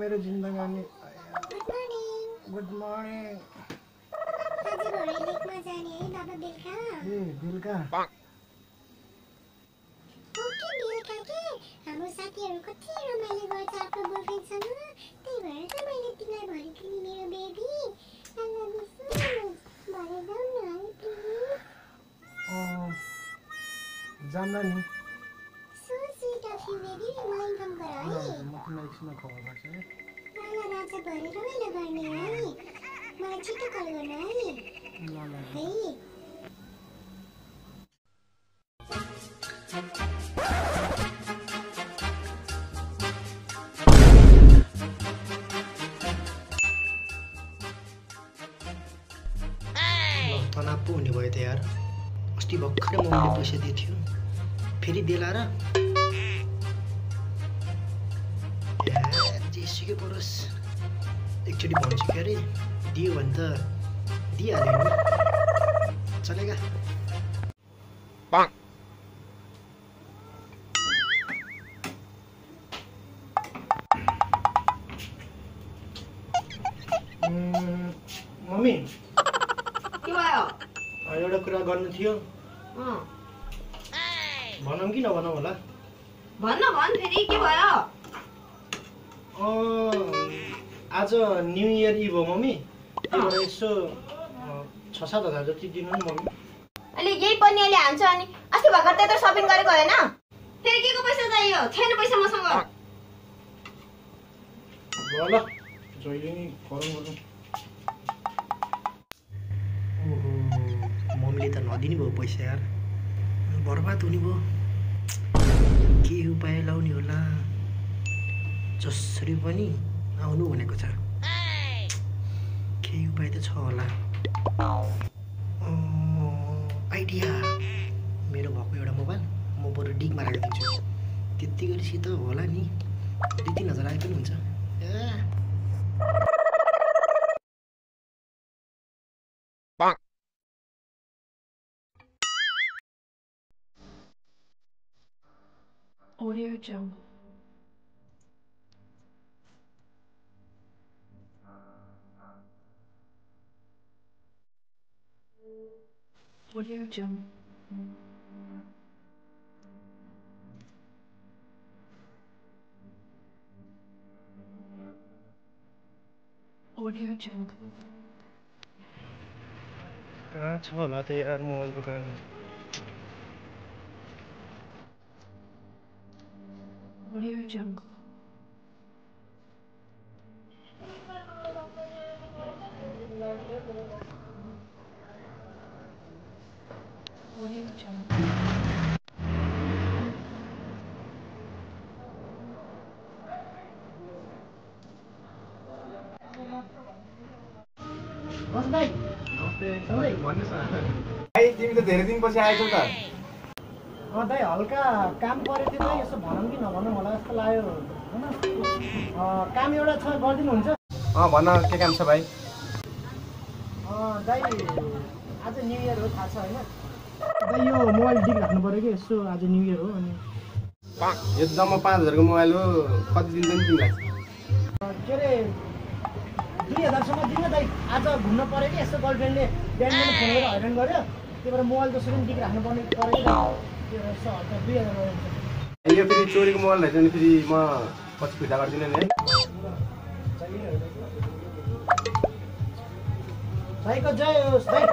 मेरो जिन्दगानी good morning आज भोरे लेकमा जाने है बाबा बेलुका ए बेलुका ओके बेलुका के हाम्रो साथीहरु कति रमाइलो गर्छ आफ्नो बोयफ्रेन्डसँग त्यही भएर त मैले तिमीलाई भनेको नि मेरो baby I love you so much भरे जाऊ न है प्लिज जाम्ला नि so sweet of you baby मलाई इन्फर्म गर है म तिमीलाई एकछिनमा खबर गर्छु है ल आज भरे रमाइलो गर्ने है मलाई छिटो कल गर्न है ल है तनाव पो हुने भयो त यार अस्ति भर्खरै मम्मीले पैसा दिएको थियो फेरि बेला र जेसुकै परोस् एकचोटि भन्छु के अरे दियो भने त दिइहाल्यो नि चलेगा मम्मी के भयो एउटा कुरा गर्नु थियो भनौँ कि नभनौँ होला भन्न भन फेरि के भयो आज न्यू इयर इभ हो मम्मी त्यही भएर यसो 6-7 हजार जति दिनु नि मम्मी अहिले यही पनि अहिले हान्छ अनि अस्ति भर्खर त्यत्रो सपिङ गरेको होइन फेरि के को पैसा चाहियो छैन पैसा मसँग ल जहिले नि गरौँ गरौँ ओहो मम्मीले त नदिने भयो पैसा यार बर्बाद हुने भयो के उपाय लाउने होला जसरी पनि आउनु भनेको छ केही उपाय त छ होला आइडिया मेरो भएको एउटा मोबाइल म बरु डिगमा राखिदिन्छु त्यति गरेपछि त होला नि 2-3 हजार आए पनि हुन्छ Audio Jungle. Audio Jungle. Audio Jungle. कहाँ छ होला त यार मोबाइल दोकान Audio Jungle. Audio Jungle. भाइ तिमी त धेरै दिनपछि आएछौ त दाइ हल्का काम परेको थियो दाइ यसो भनौँ कि नभनौँ होला जस्तो लाग्यो होइन काम एउटा छ गरिदिनुहुन्छ भन के काम छ भाइ दाइ आज न्यु इयर हो थाहा छ होइन दाइ यो मोबाइल डिग राख्नु पऱ्यो कि यसो आज न्यु इयर हो अनि यो जम्मा 5000 को मोबाइल हो कति दिन पनि तिमीलाई के अरे 2000 सम्म दिनु दाइ आज घुम्न पऱ्यो कि यसो गर्लफ्रेन्डले बिहान फोन गरेर हैरान गर्यो त्यही भएर मोबाइल जसरी पनि डिग राख्नु पर्ने पऱ्यो कि त्यो यसो 2000 यो फेरि चोरीको मोबाइल रहेछ भने फेरि म पछि फिर्ता गर्दिनँ नि है दाइको जय होस् दाइ म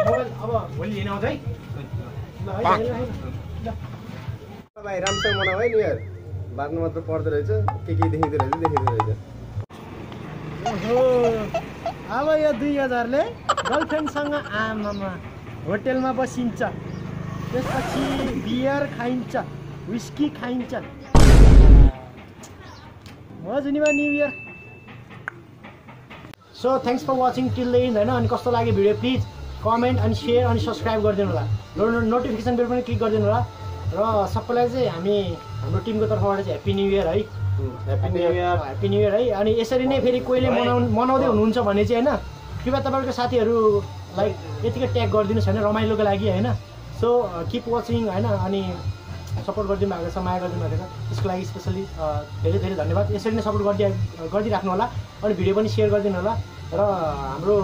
मोबाइल अब भोलि लिन आउँछु है ल है भाइ राम्रोसँग मनाऊ है नि यार बार्नु मात्र पर्दो रहेछ के देखिँदो रहेछ ओहो अब यो 2000 ले गर्लफ्रेन्डसँग आमामा होटेलमा बसिन्छ त्यसपछि बियर खाइन्छ विस्की खाइन्छ मजुनिमा new year so thanks for watching till the end होइन अनि कस्तो लाग्यो भिडियो प्लिज कमेन्ट अनि सेयर अनि सब्सक्राइब गरिदिनु होला नोटिफिकेसन बेल पनि क्लिक गरिदिनु होला र सबैलाई चाहिँ हामी हाम्रो टिमको तर्फबाट चाहिँ ह्याप्पी न्यु इयर है ह्याप्पी न्यु इयर है अनि यसरी नै फेरि कोहीले मनाउँदै हुनुहुन्छ भने चाहिँ होइन कृपया तपाईँको साथीहरूलाई यतिकै ट्याग गरिदिनुहोस् होइन रमाइलोको लागि होइन सो किप वाचिङ होइन अनि सपोर्ट गरिदिनु भएको छ, माया गरिदिनु भएको छ, त्यसको लागि स्पेसली धेरै धेरै धन्यवाद। यसरी नै सपोर्ट गरिदिराख्नु होला अनि भिडियो पनि सेयर गरिदिनु होला। र हाम्रो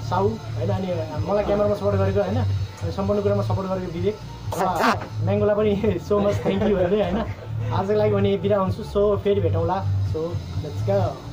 साउ होइन, अनि मलाई क्यामेरामा सपोर्ट गरेको होइन, अनि सम्पूर्ण कुरामा सपोर्ट गरेको विवेक र म्याङ्गोलाई पनि सो मच थ्याङ्क यू भन्दै होइन आजको लागि भने बिदा हुन्छु। सो फेरि भेटौँला। So let's go.